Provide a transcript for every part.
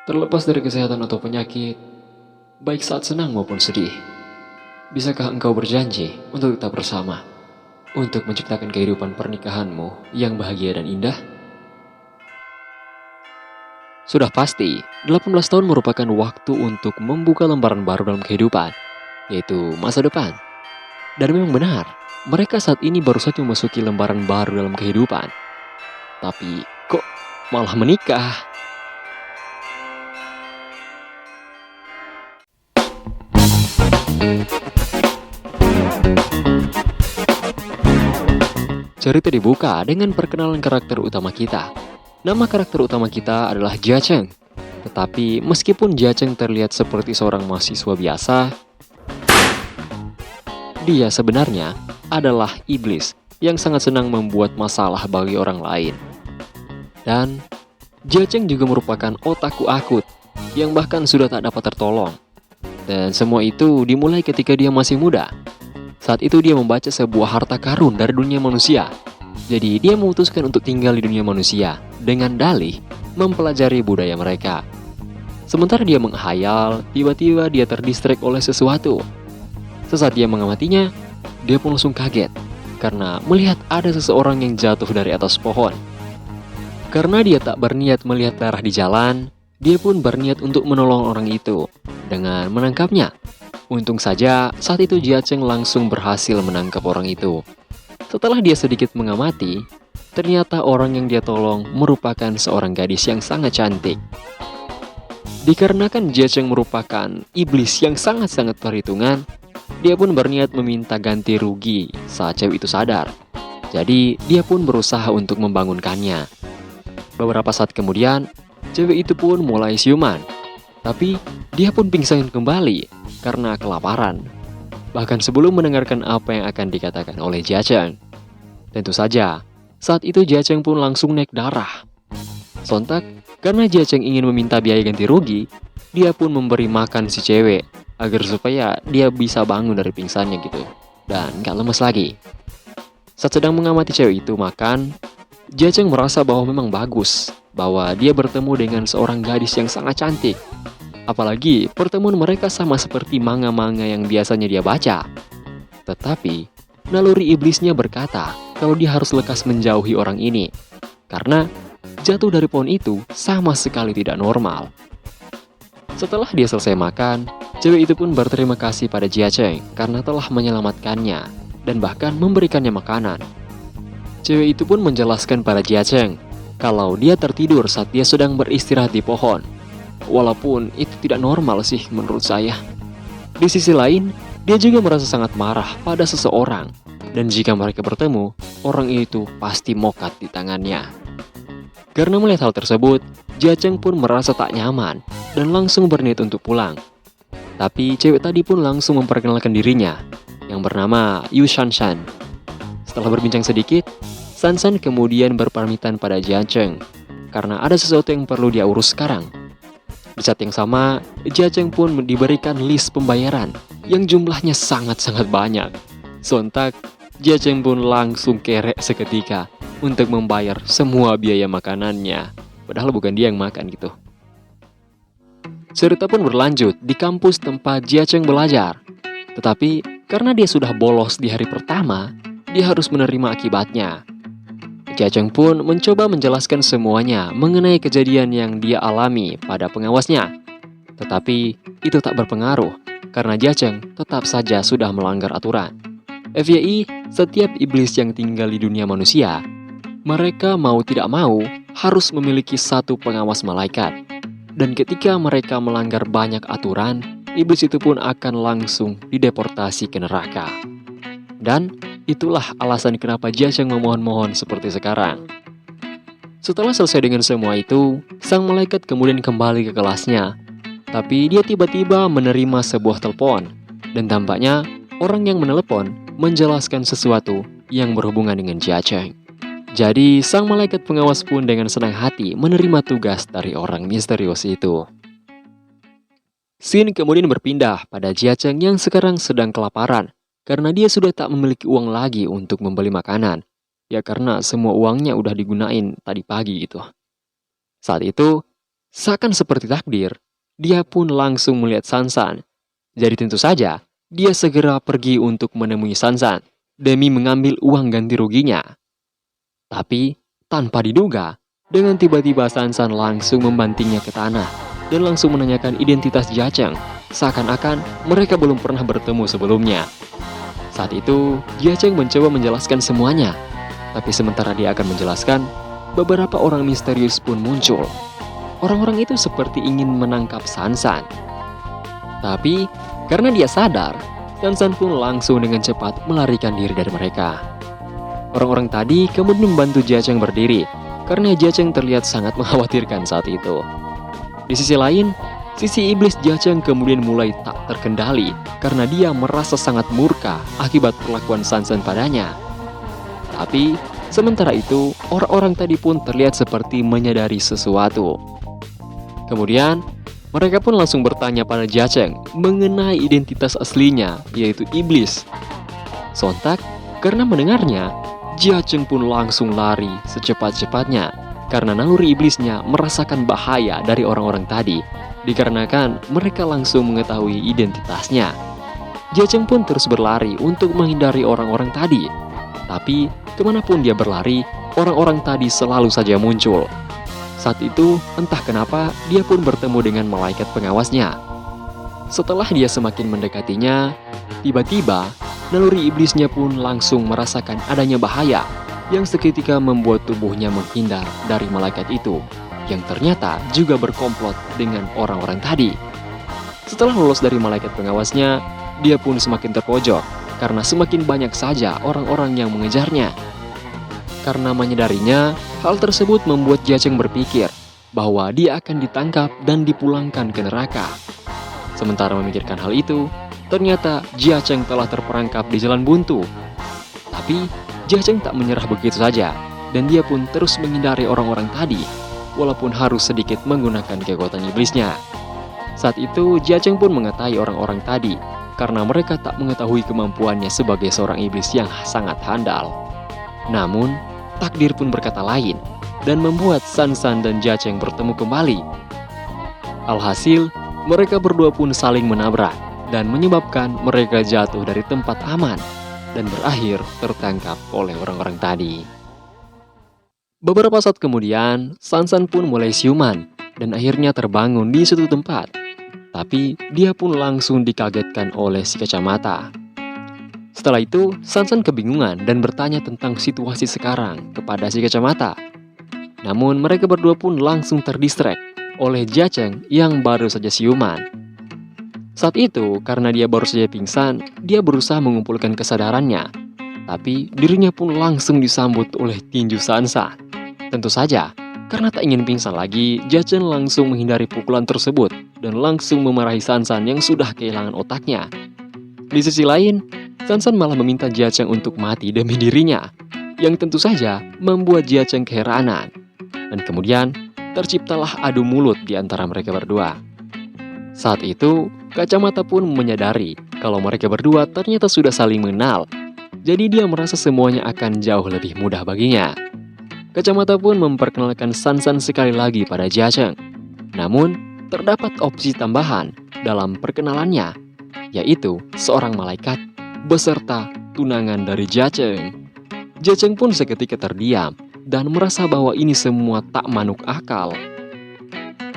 Terlepas dari kesehatan atau penyakit, baik saat senang maupun sedih, bisakah engkau berjanji untuk tetap bersama, untuk menciptakan kehidupan pernikahanmu yang bahagia dan indah? Sudah pasti, 18 tahun merupakan waktu untuk membuka lembaran baru dalam kehidupan, yaitu masa depan. Dan memang benar, mereka saat ini baru saja memasuki lembaran baru dalam kehidupan. Tapi kok malah menikah? Cerita dibuka dengan perkenalan karakter utama kita. Nama karakter utama kita adalah Jia Cheng. Tetapi meskipun Jia Cheng terlihat seperti seorang mahasiswa biasa, dia sebenarnya adalah iblis yang sangat senang membuat masalah bagi orang lain. Dan Jia Cheng juga merupakan otaku akut yang bahkan sudah tak dapat tertolong. Dan semua itu dimulai ketika dia masih muda. Saat itu dia membaca sebuah harta karun dari dunia manusia. Jadi dia memutuskan untuk tinggal di dunia manusia dengan dalih mempelajari budaya mereka. Sementara dia menghayal, tiba-tiba dia terdistract oleh sesuatu. Sesaat dia mengamatinya, dia pun langsung kaget karena melihat ada seseorang yang jatuh dari atas pohon. Karena dia tak berniat melihat darah di jalan, dia pun berniat untuk menolong orang itu dengan menangkapnya. Untung saja saat itu Jia Cheng langsung berhasil menangkap orang itu. Setelah dia sedikit mengamati, ternyata orang yang dia tolong merupakan seorang gadis yang sangat cantik. Dikarenakan Jia Cheng merupakan iblis yang sangat-sangat perhitungan, dia pun berniat meminta ganti rugi saat cewek itu sadar. Jadi dia pun berusaha untuk membangunkannya. Beberapa saat kemudian, cewek itu pun mulai siuman. Tapi dia pun pingsan kembali karena kelaparan. Bahkan sebelum mendengarkan apa yang akan dikatakan oleh Jia Cheng. Tentu saja, saat itu Jia Cheng pun langsung naik darah. Sontak, karena Jia Cheng ingin meminta biaya ganti rugi, dia pun memberi makan si cewek agar supaya dia bisa bangun dari pingsannya gitu. Dan gak lemes lagi. Saat sedang mengamati cewek itu makan, Jia Cheng merasa bahwa memang bagus, bahwa dia bertemu dengan seorang gadis yang sangat cantik. Apalagi pertemuan mereka sama seperti manga-manga yang biasanya dia baca. Tetapi, naluri iblisnya berkata kalau dia harus lekas menjauhi orang ini. Karena jatuh dari pohon itu sama sekali tidak normal. Setelah dia selesai makan, cewek itu pun berterima kasih pada Jia Cheng karena telah menyelamatkannya dan bahkan memberikannya makanan. Cewek itu pun menjelaskan pada Jia Cheng kalau dia tertidur saat dia sedang beristirahat di pohon. Walaupun itu tidak normal sih menurut saya. Di sisi lain, dia juga merasa sangat marah pada seseorang. Dan jika mereka bertemu, orang itu pasti mokat di tangannya. Karena melihat hal tersebut, Jia Cheng pun merasa tak nyaman dan langsung berniat untuk pulang. Tapi cewek tadi pun langsung memperkenalkan dirinya, yang bernama Yu Shanshan. Setelah berbincang sedikit, Shanshan kemudian berpamitan pada Jia Cheng karena ada sesuatu yang perlu dia urus sekarang. Di saat yang sama, Jia Cheng pun diberikan list pembayaran yang jumlahnya sangat-sangat banyak. Sontak, Jia Cheng pun langsung kerek seketika untuk membayar semua biaya makanannya. Padahal bukan dia yang makan gitu. Cerita pun berlanjut di kampus tempat Jia Cheng belajar. Tetapi karena dia sudah bolos di hari pertama, dia harus menerima akibatnya. Jia Cheng pun mencoba menjelaskan semuanya mengenai kejadian yang dia alami pada pengawasnya. Tetapi itu tak berpengaruh karena Jia Cheng tetap saja sudah melanggar aturan. FYI, setiap iblis yang tinggal di dunia manusia, mereka mau tidak mau harus memiliki satu pengawas malaikat. Dan ketika mereka melanggar banyak aturan, iblis itu pun akan langsung dideportasi ke neraka. Dan itulah alasan kenapa Jia Cheng memohon-mohon seperti sekarang. Setelah selesai dengan semua itu, sang malaikat kemudian kembali ke kelasnya. Tapi dia tiba-tiba menerima sebuah telepon. Dan tampaknya orang yang menelepon menjelaskan sesuatu yang berhubungan dengan Jia Cheng. Jadi sang malaikat pengawas pun dengan senang hati menerima tugas dari orang misterius itu. Scene kemudian berpindah pada Jia Cheng yang sekarang sedang kelaparan. Karena dia sudah tak memiliki uang lagi untuk membeli makanan. Ya karena semua uangnya udah digunain tadi pagi gitu. Saat itu, Seakan seperti takdir, dia pun langsung melihat Sansan. Jadi tentu saja, dia segera pergi untuk menemui Sansan demi mengambil uang ganti ruginya. Tapi, tanpa diduga, dengan tiba-tiba Sansan langsung membantingnya ke tanah dan langsung menanyakan identitas Jiacheng, seakan-akan mereka belum pernah bertemu sebelumnya. Saat itu, Jiacheng mencoba menjelaskan semuanya, tapi sementara dia akan menjelaskan, beberapa orang misterius pun muncul. Orang-orang itu seperti ingin menangkap Sansan. Tapi, karena dia sadar, Sansan pun langsung dengan cepat melarikan diri dari mereka. Orang-orang tadi kemudian membantu Jiacheng berdiri, karena Jiacheng terlihat sangat mengkhawatirkan saat itu. Di sisi lain, sisi iblis Jiacheng kemudian mulai tak terkendali, karena dia merasa sangat murka akibat perlakuan Sansan padanya. Tapi, sementara itu, orang-orang tadi pun terlihat seperti menyadari sesuatu. Kemudian, mereka pun langsung bertanya pada Jiacheng mengenai identitas aslinya, yaitu iblis. Sontak, karena mendengarnya, Jiacheng pun langsung lari secepat-cepatnya karena naluri iblisnya merasakan bahaya dari orang-orang tadi, dikarenakan mereka langsung mengetahui identitasnya. Jiacheng pun terus berlari untuk menghindari orang-orang tadi. Tapi, kemanapun dia berlari, orang-orang tadi selalu saja muncul. Saat itu, entah kenapa, dia pun bertemu dengan malaikat pengawasnya. Setelah dia semakin mendekatinya, tiba-tiba, naluri iblisnya pun langsung merasakan adanya bahaya yang seketika membuat tubuhnya menghindar dari malaikat itu, yang ternyata juga berkomplot dengan orang-orang tadi. Setelah lolos dari malaikat pengawasnya, dia pun semakin terpojok karena semakin banyak saja orang-orang yang mengejarnya. Karena menyadarinya, hal tersebut membuat Jiacheng berpikir bahwa dia akan ditangkap dan dipulangkan ke neraka. Sementara memikirkan hal itu, ternyata Jiacheng telah terperangkap di jalan buntu. Tapi, Jiacheng tak menyerah begitu saja, dan dia pun terus menghindari orang-orang tadi, walaupun harus sedikit menggunakan kekuatan iblisnya. Saat itu, Jiacheng pun mengatai orang-orang tadi, karena mereka tak mengetahui kemampuannya sebagai seorang iblis yang sangat handal. Namun, takdir pun berkata lain, dan membuat Sansan dan Jiacheng bertemu kembali. Alhasil, mereka berdua pun saling menabrak, dan menyebabkan mereka jatuh dari tempat aman dan berakhir tertangkap oleh orang-orang tadi. Beberapa saat kemudian, Sansan pun mulai siuman dan akhirnya terbangun di suatu tempat. Tapi dia pun langsung dikagetkan oleh si kacamata. Setelah itu, Sansan kebingungan dan bertanya tentang situasi sekarang kepada si kacamata. Namun mereka berdua pun langsung terdistract oleh Jiacheng yang baru saja siuman. Saat itu, karena dia baru saja pingsan, dia berusaha mengumpulkan kesadarannya. Tapi dirinya pun langsung disambut oleh tinju Sansan. Tentu saja, karena tak ingin pingsan lagi, Jiacheng langsung menghindari pukulan tersebut dan langsung memarahi Sansan yang sudah kehilangan otaknya. Di sisi lain, Sansan malah meminta Jiacheng untuk mati demi dirinya, yang tentu saja membuat Jiacheng keheranan. Dan kemudian, terciptalah adu mulut di antara mereka berdua. Saat itu, Kacamata pun menyadari kalau mereka berdua ternyata sudah saling mengenal. Jadi dia merasa semuanya akan jauh lebih mudah baginya. Kacamata pun memperkenalkan Sansan sekali lagi pada Jiacheng. Namun, terdapat opsi tambahan dalam perkenalannya, yaitu seorang malaikat beserta tunangan dari Jiacheng. Jiacheng pun seketika terdiam dan merasa bahwa ini semua tak manuk akal.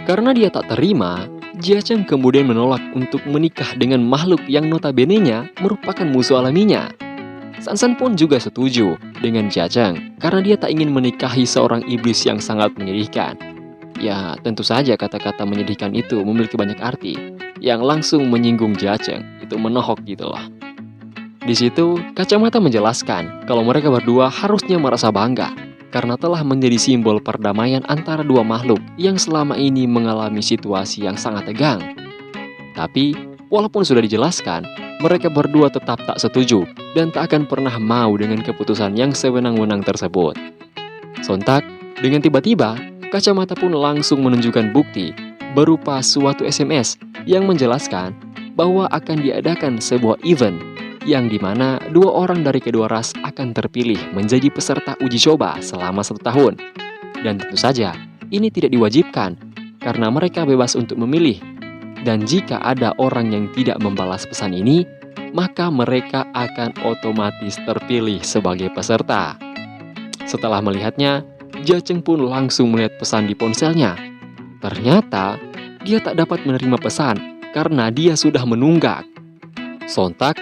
Karena dia tak terima, Jiacheng kemudian menolak untuk menikah dengan makhluk yang notabene-nya merupakan musuh alaminya. Sansan pun juga setuju dengan Jiacheng karena dia tak ingin menikahi seorang iblis yang sangat menyedihkan. Ya, tentu saja kata-kata menyedihkan itu memiliki banyak arti yang langsung menyinggung Jiacheng, itu menohok gitu loh. Di situ, Kacamata menjelaskan kalau mereka berdua harusnya merasa bangga karena telah menjadi simbol perdamaian antara dua makhluk yang selama ini mengalami situasi yang sangat tegang. Tapi, walaupun sudah dijelaskan, mereka berdua tetap tak setuju dan tak akan pernah mau dengan keputusan yang sewenang-wenang tersebut. Sontak, dengan tiba-tiba, Kacamata pun langsung menunjukkan bukti berupa suatu SMS yang menjelaskan bahwa akan diadakan sebuah event yang dimana dua orang dari kedua ras akan terpilih menjadi peserta uji coba selama 1 tahun. Dan tentu saja, ini tidak diwajibkan, karena mereka bebas untuk memilih. Dan jika ada orang yang tidak membalas pesan ini, maka mereka akan otomatis terpilih sebagai peserta. Setelah melihatnya, Jia-cheng pun langsung melihat pesan di ponselnya. Ternyata, dia tak dapat menerima pesan karena dia sudah menunggak. Sontak,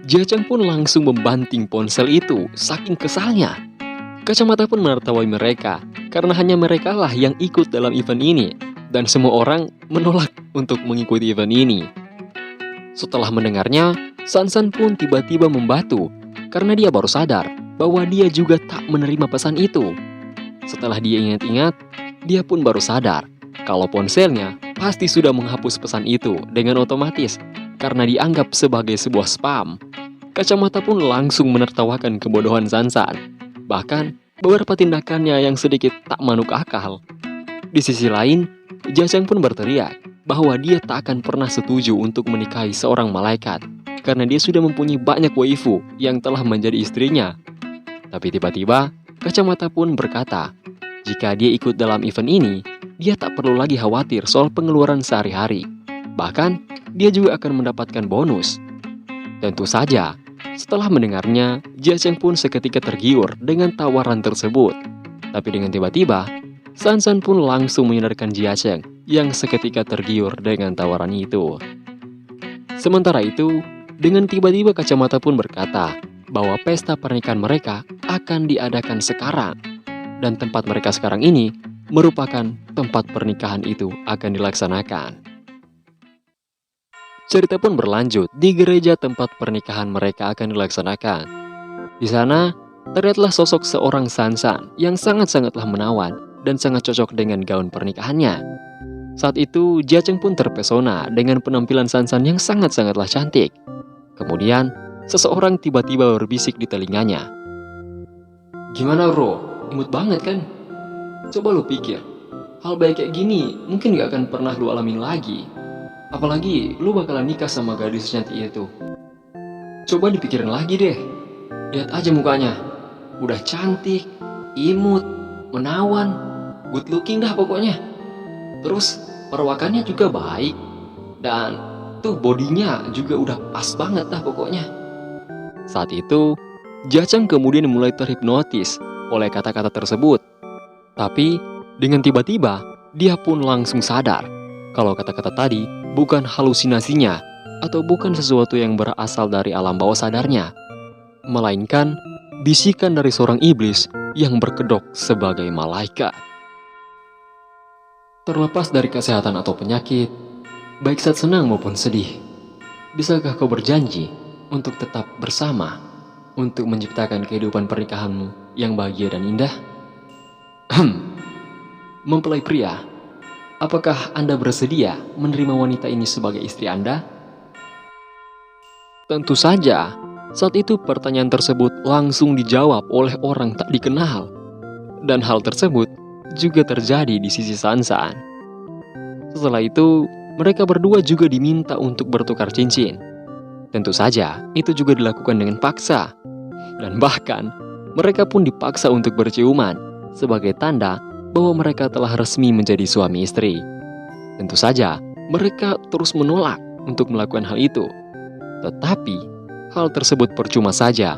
Jia-cheng pun langsung membanting ponsel itu, saking kesalnya. Kacamata pun menertawai mereka, karena hanya merekalah yang ikut dalam event ini, dan semua orang menolak untuk mengikuti event ini. Setelah mendengarnya, San-san pun tiba-tiba membatu, karena dia baru sadar bahwa dia juga tak menerima pesan itu. Setelah dia ingat-ingat, dia pun baru sadar kalau ponselnya pasti sudah menghapus pesan itu dengan otomatis karena dianggap sebagai sebuah spam. Kacamata pun langsung menertawakan kebodohan San-san. Bahkan, beberapa tindakannya yang sedikit tak manuk akal. Di sisi lain, Jia-cheng pun berteriak bahwa dia tak akan pernah setuju untuk menikahi seorang malaikat karena dia sudah mempunyai banyak waifu yang telah menjadi istrinya. Tapi tiba-tiba, Kacamata pun berkata, jika dia ikut dalam event ini, dia tak perlu lagi khawatir soal pengeluaran sehari-hari. Bahkan, dia juga akan mendapatkan bonus. Tentu saja, setelah mendengarnya, Jia-cheng pun seketika tergiur dengan tawaran tersebut. Tapi dengan tiba-tiba, San-san pun langsung menyadarkan Jia-cheng yang seketika tergiur dengan tawaran itu. Sementara itu, dengan tiba-tiba Kacamata pun berkata bahwa pesta pernikahan mereka akan diadakan sekarang. Dan tempat mereka sekarang ini merupakan tempat pernikahan itu akan dilaksanakan. Cerita pun berlanjut di gereja tempat pernikahan mereka akan dilaksanakan. Di sana, terlihatlah sosok seorang San-san yang sangat-sangatlah menawan dan sangat cocok dengan gaun pernikahannya. Saat itu, Jia-cheng pun terpesona dengan penampilan San-san yang sangat-sangatlah cantik. Kemudian, seseorang tiba-tiba berbisik di telinganya. Gimana bro? Imut banget kan? Coba lu pikir, hal baik kayak gini mungkin gak akan pernah lu alamin lagi. Apalagi lu bakalan nikah sama gadis cantik itu. Coba dipikirin lagi deh. Lihat aja mukanya. Udah cantik, imut, menawan, good looking dah pokoknya. Terus perawakannya juga baik. Dan tuh bodinya juga udah pas banget dah pokoknya. Saat itu, Jia-cheng kemudian mulai terhipnotis oleh kata-kata tersebut. Tapi, dengan tiba-tiba, dia pun langsung sadar kalau kata-kata tadi bukan halusinasinya atau bukan sesuatu yang berasal dari alam bawah sadarnya, melainkan bisikan dari seorang iblis yang berkedok sebagai malaikat. Terlepas dari kesehatan atau penyakit, baik saat senang maupun sedih, bisakah kau berjanji untuk tetap bersama, untuk menciptakan kehidupan pernikahanmu yang bahagia dan indah? Mempelai pria, apakah Anda bersedia menerima wanita ini sebagai istri Anda? Tentu saja, saat itu pertanyaan tersebut langsung dijawab oleh orang tak dikenal. Dan hal tersebut juga terjadi di sisi San-san. Setelah itu, mereka berdua juga diminta untuk bertukar cincin. Tentu saja, itu juga dilakukan dengan paksa. Dan bahkan, mereka pun dipaksa untuk berciuman sebagai tanda bahwa mereka telah resmi menjadi suami istri. Tentu saja, mereka terus menolak untuk melakukan hal itu. Tetapi, hal tersebut percuma saja,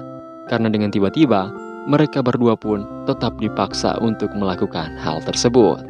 karena dengan tiba-tiba, mereka berdua pun tetap dipaksa untuk melakukan hal tersebut.